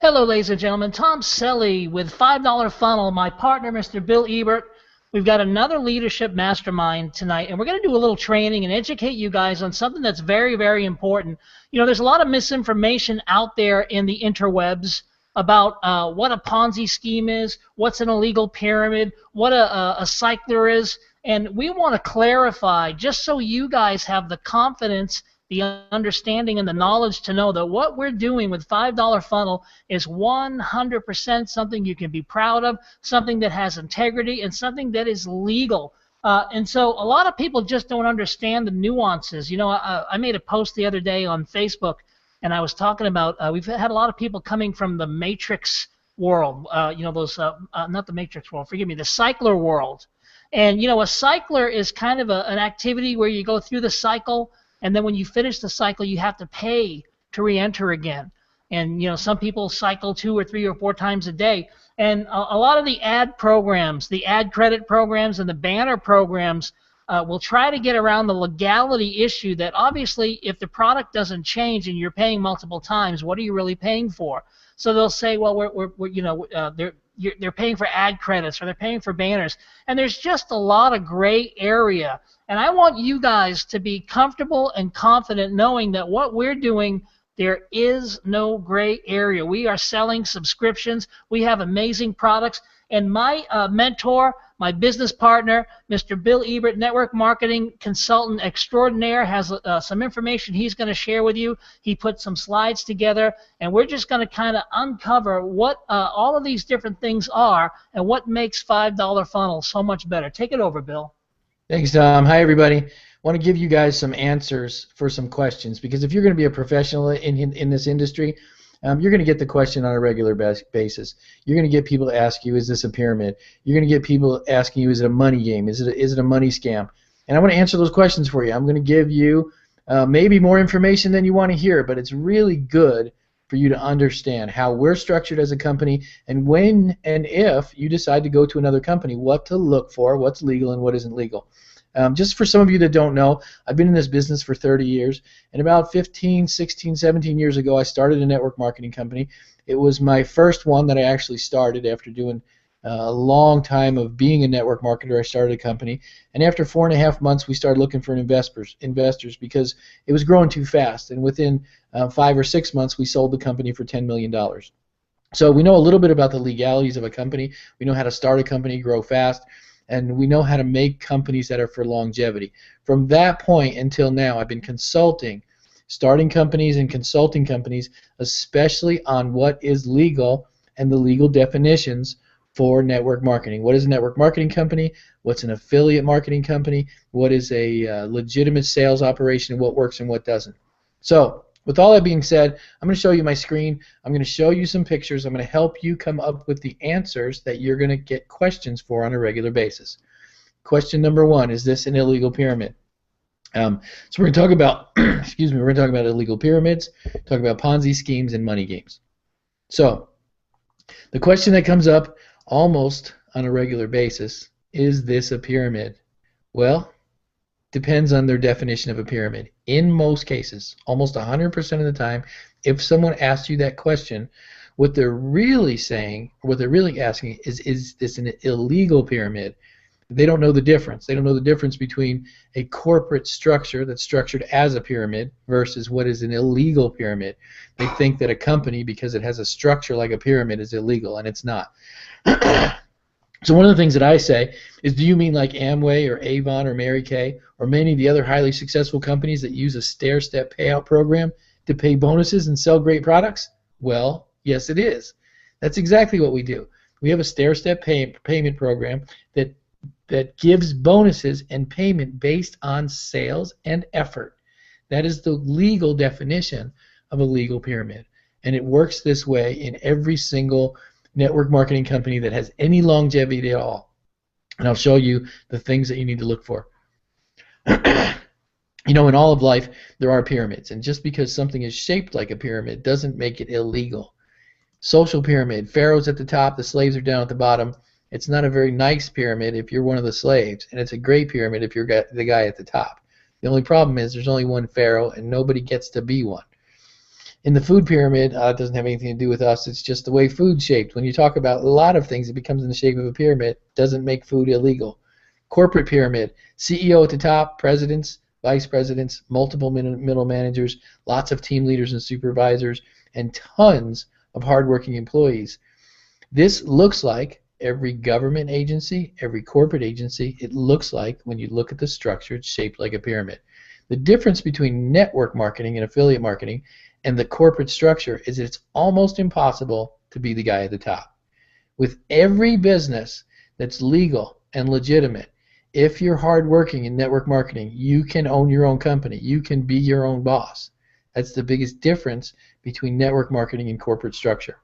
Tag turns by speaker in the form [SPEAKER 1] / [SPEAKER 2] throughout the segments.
[SPEAKER 1] Hello, ladies and gentlemen. Tom Selly with $5 Funnel, my partner, Mr. Bill Ebert. We've got another leadership mastermind tonight, and we're going to do a little training and educate you guys on something that's very, very important. You know, there's a lot of misinformation out there in the interwebs about what a Ponzi scheme is, what's an illegal pyramid, what a cycler is, and we want to clarify just so you guys have the confidence, the understanding, and the knowledge to know that what we're doing with $5 Funnel is 100% something you can be proud of, something that has integrity, and something that is legal. And so a lot of people just don't understand the nuances. You know, I made a post the other day on Facebook, and I was talking about we've had a lot of people coming from the Matrix world, you know, those, not the Matrix world, forgive me, the cycler world. And, you know, a cycler is kind of an activity where you go through the cycle, and then when you finish the cycle, you have to pay to re-enter again. And, you know, some people cycle 2 or 3 or 4 times a day. And a lot of the ad programs, the ad credit programs and the banner programs will try to get around the legality issue that obviously if the product doesn't change and you're paying multiple times, what are you really paying for? So they'll say, well, we're you know, they're paying for ad credits or they're paying for banners. And there's just a lot of gray area. And I want you guys to be comfortable and confident knowing that what we're doing, there is no gray area. We are selling subscriptions. We have amazing products. And my mentor, my business partner, Mr. Bill Ebert, network marketing consultant extraordinaire, has some information he's going to share with you. He put some slides together, and we're just going to kind of uncover what all of these different things are and what makes $5 Funnel so much better. Take it over, Bill.
[SPEAKER 2] Thanks, Tom. Hi, everybody. I want to give you guys some answers for some questions, because if you're going to be a professional in this industry, you're going to get the question on a regular basis. You're going to get people to ask you, is this a pyramid? You're going to get people asking you, is it a money game? Is it a money scam? And I want to answer those questions for you. I'm going to give you maybe more information than you want to hear, but it's really good for you to understand how we're structured as a company, and when and if you decide to go to another company, what to look for, what's legal and what isn't legal. Just for some of you that don't know, I've been in this business for 30 years, and about 15, 16, 17 years ago, I started a network marketing company. It was my first one that I actually started after doing a long time of being a network marketer. I started a company, and after 4.5 months, we started looking for investors because it was growing too fast, and within 5 or 6 months, we sold the company for $10 million. So we know a little bit about the legalities of a company. We know how to start a company, grow fast, and we know how to make companies that are for longevity. From that point until now, I've been consulting, starting companies and consulting companies, especially on what is legal and the legal definitions for network marketing. What is a network marketing company? What's an affiliate marketing company? What is a legitimate sales operation? What works and what doesn't? So, with all that being said, I'm going to show you my screen. I'm going to show you some pictures. I'm going to help you come up with the answers that you're going to get questions for on a regular basis. Question number 1, is this an illegal pyramid? So we're going to talk about, excuse me, we're going to talk about illegal pyramids, talk about Ponzi schemes and money games. So the question that comes up almost on a regular basis, is this a pyramid? Well, depends on their definition of a pyramid. In most cases, almost 100% of the time, if someone asks you that question, what they're really saying, what they're really asking is this an illegal pyramid? They don't know the difference. They don't know the difference between a corporate structure that's structured as a pyramid versus what is an illegal pyramid. They think that a company, because it has a structure like a pyramid, is illegal, and it's not. So one of the things that I say is, do you mean like Amway or Avon or Mary Kay or many of the other highly successful companies that use a stair-step payout program to pay bonuses and sell great products? Well, yes, it is. That's exactly what we do. We have a stair-step payment program that gives bonuses and payment based on sales and effort. That is the legal definition of a legal pyramid. And it works this way in every single network marketing company that has any longevity at all. And I'll show you the things that you need to look for. You know, in all of life, there are pyramids. And just because something is shaped like a pyramid doesn't make it illegal. Social pyramid, pharaohs at the top, the slaves are down at the bottom. It's not a very nice pyramid if you're one of the slaves, and it's a great pyramid if you're the guy at the top. The only problem is there's only one pharaoh, and nobody gets to be one. In the food pyramid, it doesn't have anything to do with us. It's just the way food's shaped. When you talk about a lot of things, it becomes in the shape of a pyramid. Doesn't make food illegal. Corporate pyramid, CEO at the top, presidents, vice presidents, multiple middle managers, lots of team leaders and supervisors, and tons of hardworking employees. This looks like every government agency, every corporate agency. It looks like, when you look at the structure, it's shaped like a pyramid. The difference between network marketing and affiliate marketing and the corporate structure is that it's almost impossible to be the guy at the top. With every business that's legal and legitimate, if you're hardworking in network marketing, you can own your own company. You can be your own boss. That's the biggest difference between network marketing and corporate structure.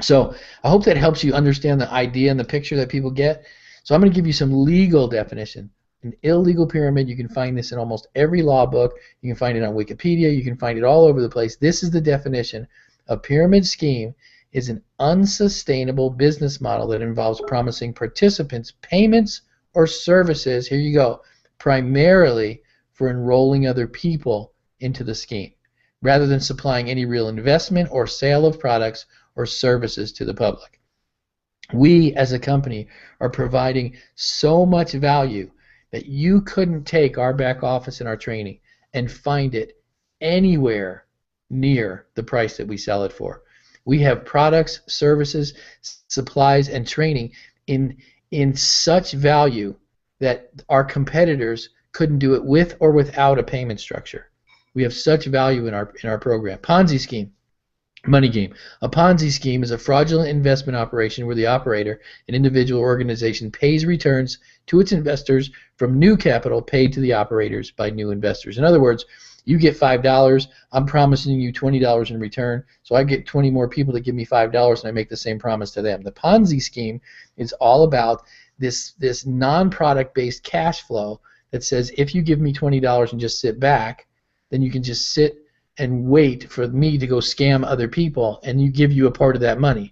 [SPEAKER 2] So I hope that helps you understand the idea and the picture that people get. So I'm going to give you some legal definition. An illegal pyramid, you can find this in almost every law book. You can find it on Wikipedia. You can find it all over the place. This is the definition. A pyramid scheme is an unsustainable business model that involves promising participants payments or services, here you go, primarily for enrolling other people into the scheme, rather than supplying any real investment or sale of products or services to the public. We as a company are providing so much value that you couldn't take our back office and our training and find it anywhere near the price that we sell it for. We have products, services, supplies, and training in such value that our competitors couldn't do it with or without a payment structure. We have such value in our program. Ponzi scheme. Money game. A Ponzi scheme is a fraudulent investment operation where the operator, an individual or organization, pays returns to its investors from new capital paid to the operators by new investors. In other words, you get $5, I'm promising you $20 in return, so I get 20 more people that give me $5 and I make the same promise to them. The Ponzi scheme is all about this non-product based cash flow that says if you give me $20 and just sit back, then you can just sit and wait for me to go scam other people, and you give you a part of that money.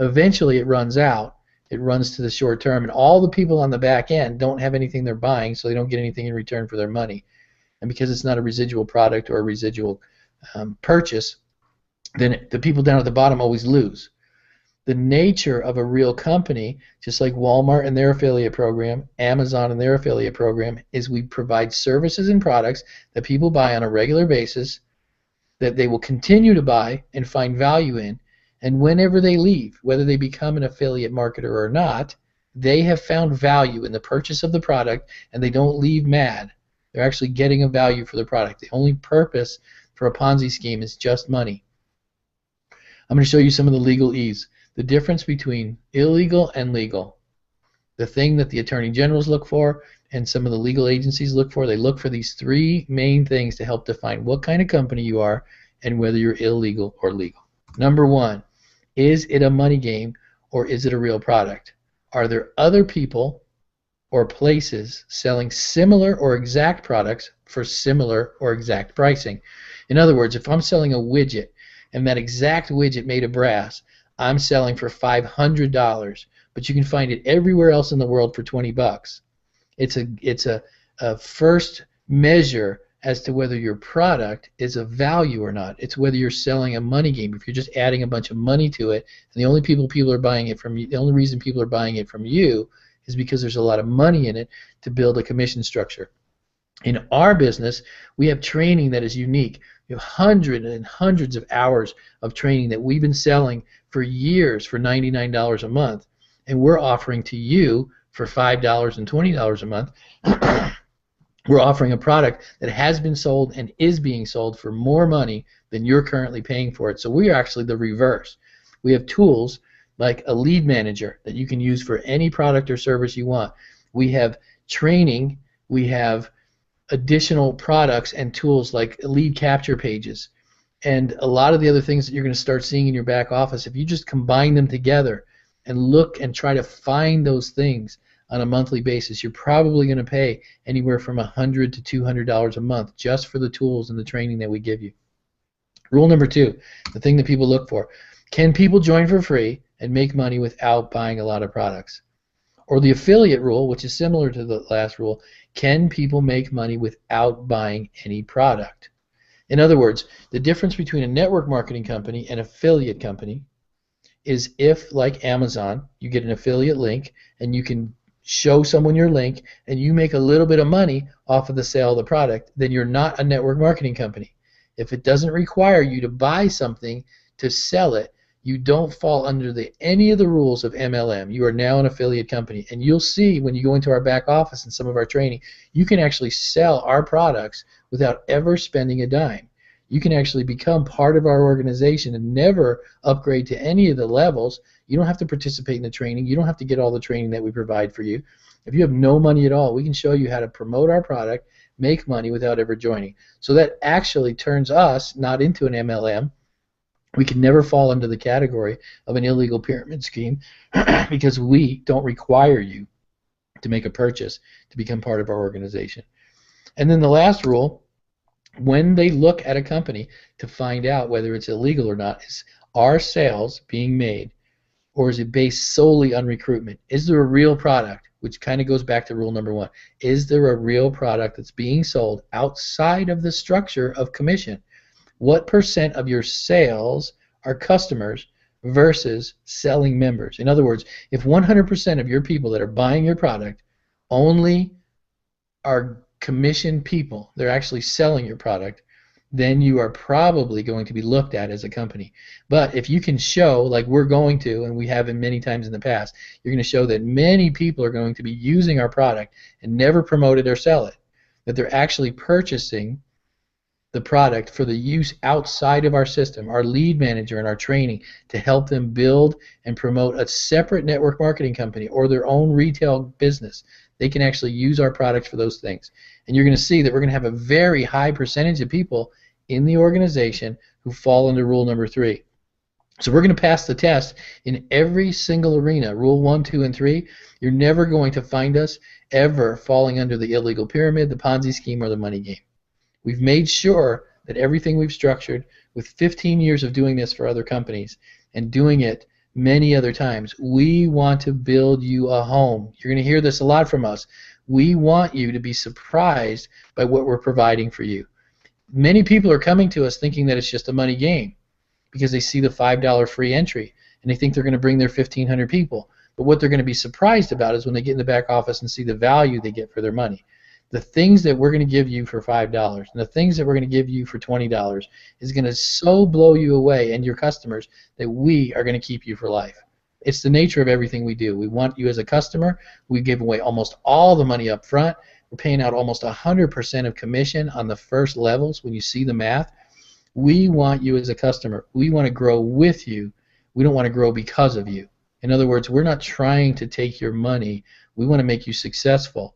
[SPEAKER 2] Eventually it runs out. It runs to the short term, and all the people on the back end don't have anything they're buying, so they don't get anything in return for their money. And because it's not a residual product or a residual purchase, then the people down at the bottom always lose. The nature of a real company, just like Walmart and their affiliate program, Amazon and their affiliate program, is we provide services and products that people buy on a regular basis, that they will continue to buy and find value in, and whenever they leave, whether they become an affiliate marketer or not, they have found value in the purchase of the product, and they don't leave mad. They're actually getting a value for the product. The only purpose for a Ponzi scheme is just money. I'm going to show you some of the legalese. The difference between illegal and legal. The thing that the attorney generals look for and some of the legal agencies look for, they look for these three main things to help define what kind of company you are and whether you're illegal or legal. Number one, is it a money game or is it a real product? Are there other people or places selling similar or exact products for similar or exact pricing? In other words, if I'm selling a widget and that exact widget made of brass, I'm selling for $500, but you can find it everywhere else in the world for 20 bucks. It's a first measure as to whether your product is of value or not. It's whether you're selling a money game. If you're just adding a bunch of money to it, and the only people are buying it from you, the only reason people are buying it from you is because there's a lot of money in it to build a commission structure. In our business, we have training that is unique. We have hundreds and hundreds of hours of training that we've been selling for years for $99 a month, and we're offering to you for $5 and $20 a month. We're offering a product that has been sold and is being sold for more money than you're currently paying for it. So we are actually the reverse. We have tools like a lead manager that you can use for any product or service you want. We have training. We have additional products and tools like lead capture pages. And a lot of the other things that you're going to start seeing in your back office, if you just combine them together and look and try to find those things on a monthly basis, you're probably going to pay anywhere from $100 to $200 a month just for the tools and the training that we give you. Rule number two, the thing that people look for. Can people join for free and make money without buying a lot of products? Or the affiliate rule, which is similar to the last rule, can people make money without buying any product? In other words, the difference between a network marketing company and affiliate company is if, like Amazon, you get an affiliate link and you can show someone your link and you make a little bit of money off of the sale of the product, then you're not a network marketing company. If it doesn't require you to buy something to sell it, you don't fall under any of the rules of MLM. You are now an affiliate company. And you'll see when you go into our back office and some of our training, you can actually sell our products without ever spending a dime. You can actually become part of our organization and never upgrade to any of the levels. You don't have to participate in the training. You don't have to get all the training that we provide for you. If you have no money at all, we can show you how to promote our product, make money without ever joining. So that actually turns us not into an MLM. We can never fall under the category of an illegal pyramid scheme because we don't require you to make a purchase to become part of our organization. And then the last rule, when they look at a company to find out whether it's illegal or not, is are sales being made, or is it based solely on recruitment? Is there a real product? Which kind of goes back to rule number 1. Is there a real product that's being sold outside of the structure of commission? What % of your sales are customers versus selling members? In other words, if 100% of your people that are buying your product only are commission people, they're actually selling your product, then you are probably going to be looked at as a company. But if you can show, like we're going to, and we have in many times in the past, you're going to show that many people are going to be using our product and never promote it or sell it, that they're actually purchasing the product for the use outside of our system, our lead manager and our training, to help them build and promote a separate network marketing company or their own retail business. They can actually use our products for those things. And you're going to see that we're going to have a very high percentage of people in the organization who fall under rule number 3. So we're going to pass the test in every single arena. Rule 1, 2, and 3, you're never going to find us ever falling under the illegal pyramid, the Ponzi scheme, or the money game. We've made sure that everything we've structured with 15 years of doing this for other companies and doing it many other times, we want to build you a home. You're going to hear this a lot from us. We want you to be surprised by what we're providing for you. Many people are coming to us thinking that it's just a money game because they see the $5 free entry and they think they're going to bring their 1,500 people. But what they're going to be surprised about is when they get in the back office and see the value they get for their money. The things that we're going to give you for $5 and the things that we're going to give you for $20 is going to so blow you away and your customers that we are going to keep you for life. It's the nature of everything we do. We want you as a customer. We give away almost all the money up front. We're paying out almost 100% of commission on the first levels when you see the math. We want you as a customer. We want to grow with you. We don't want to grow because of you. In other words, we're not trying to take your money. We want to make you successful.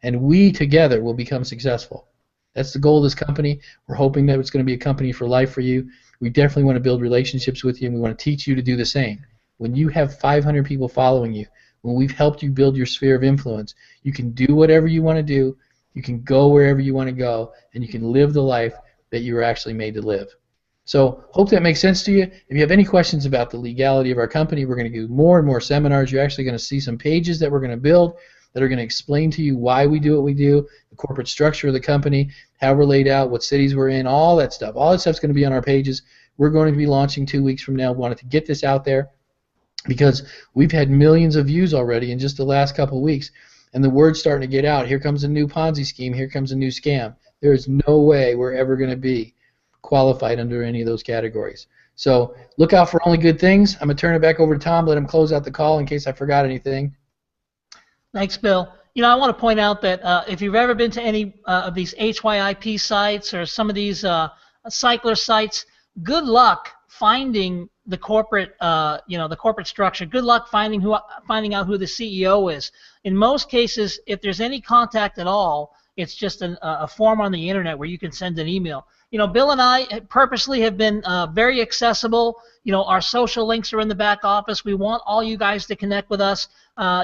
[SPEAKER 2] And we together will become successful. That's the goal of this company. We're hoping that it's going to be a company for life for you. We definitely want to build relationships with you, and we want to teach you to do the same. When you have 500 people following you, when we've helped you build your sphere of influence, you can do whatever you want to do, you can go wherever you want to go, and you can live the life that you were actually made to live. So hope that makes sense to you. If you have any questions about the legality of our company, we're going to do more and more seminars. You're actually going to see some pages that we're going to build that are going to explain to you why we do what we do, the corporate structure of the company, how we're laid out, what cities we're in, all that stuff. All that stuff's going to be on our pages. We're going to be launching 2 weeks from now. We wanted to get this out there because we've had millions of views already in just the last couple of weeks, and the word's starting to get out. Here comes a new Ponzi scheme. Here comes a new scam. There is no way we're ever going to be qualified under any of those categories. So look out for only good things. I'm going to turn it back over to Tom, let him close out the call in case I forgot anything.
[SPEAKER 1] Thanks, Bill. You know, I want to point out that if you've ever been to any of these HYIP sites or some of these cycler sites, good luck finding the corporate, the corporate structure. Good luck finding out who the CEO is. In most cases, if there's any contact at all, it's just a form on the internet where you can send an email. You know, Bill and I purposely have been very accessible. You know, our social links are in the back office. We want all you guys to connect with us.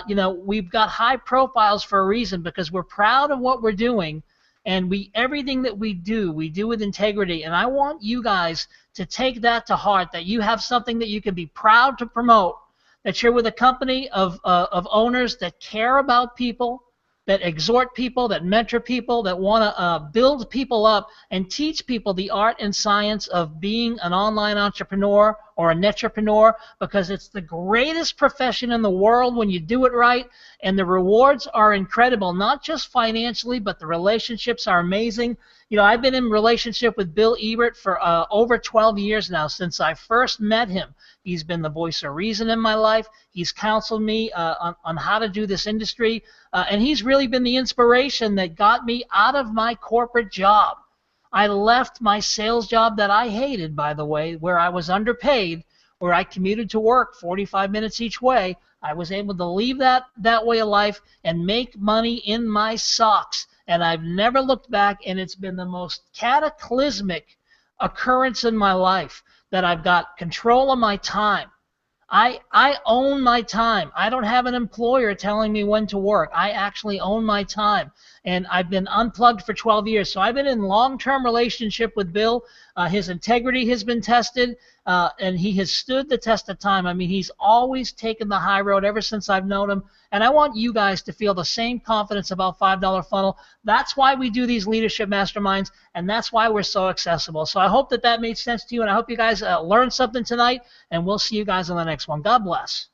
[SPEAKER 1] You know, we've got high profiles for a reason because we're proud of what we're doing, and everything that we do with integrity. And I want you guys to take that to heart, that you have something that you can be proud to promote, that you're with a company of owners that care about people, that exhort people, that mentor people, that want to build people up and teach people the art and science of being an online entrepreneur or a netrepreneur, because it's the greatest profession in the world when you do it right, and the rewards are incredible, not just financially, but the relationships are amazing. You know, I've been in relationship with Bill Ebert for over 12 years now, since I first met him. He's been the voice of reason in my life. He's counseled me on how to do this industry, and he's really been the inspiration that got me out of my corporate job. I left my sales job that I hated, by the way, where I was underpaid, where I commuted to work 45 minutes each way. I was able to leave that way of life and make money in my socks. And I've never looked back, and it's been the most cataclysmic occurrence in my life that I've got control of my time. I own my time. I don't have an employer telling me when to work. I actually own my time. And I've been unplugged for 12 years. So I've been in long-term relationship with Bill. His integrity has been tested, and he has stood the test of time. I mean, he's always taken the high road ever since I've known him. And I want you guys to feel the same confidence about $5 Funnel. That's why we do these leadership masterminds, and that's why we're so accessible. So I hope that made sense to you, and I hope you guys learned something tonight, and we'll see you guys on the next one. God bless.